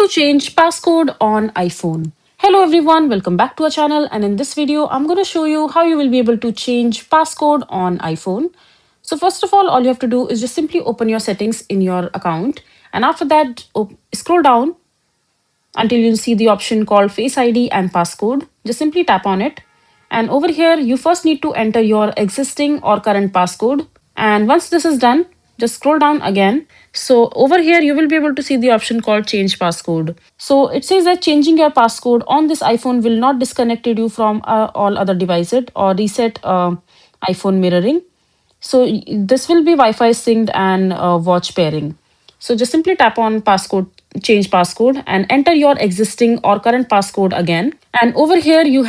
to change passcode on iPhone. Hello everyone, welcome back to our channel, and in this video I'm going to show you how you will be able to change passcode on iPhone. So first of all you have to do is just simply open your settings in your account, and after that scroll down until you see the option called Face ID and passcode. Just simply tap on it, and over here you first need to enter your existing or current passcode. And once this is done, just scroll down again. So over here you will be able to see the option called change passcode. So it says that changing your passcode on this iPhone will not disconnect you from all other devices or reset iPhone mirroring. So this will be Wi-Fi synced and watch pairing. So just simply tap on passcode, change passcode, and enter your existing or current passcode again. And over here you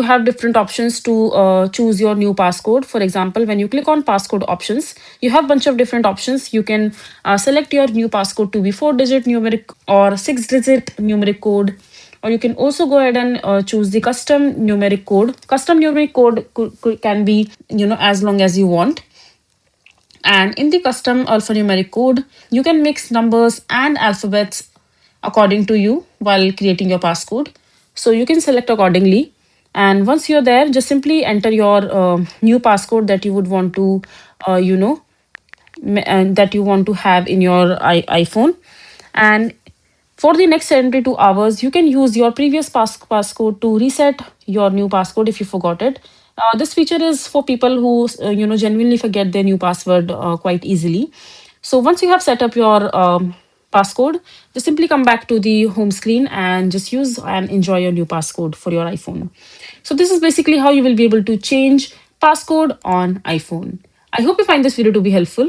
have different options to choose your new passcode. For example, when you click on passcode options, you have bunch of different options. You can select your new passcode to be 4-digit numeric or 6-digit numeric code, or you can also go ahead and choose the custom numeric code. Custom numeric code can be as long as you want. And in the custom alphanumeric code, you can mix numbers and alphabets according to you while creating your passcode. So you can select accordingly. And once you're there, just simply enter your new passcode that you would want to, and that you want to have in your iPhone. And for the next 72 hours, you can use your previous passcode to reset your new passcode if you forgot it. This feature is for people who genuinely forget their new password quite easily. So once you have set up your passcode, just simply come back to the home screen and just use and enjoy your new passcode for your iPhone. So this is basically how you will be able to change passcode on iPhone. I hope you find this video to be helpful.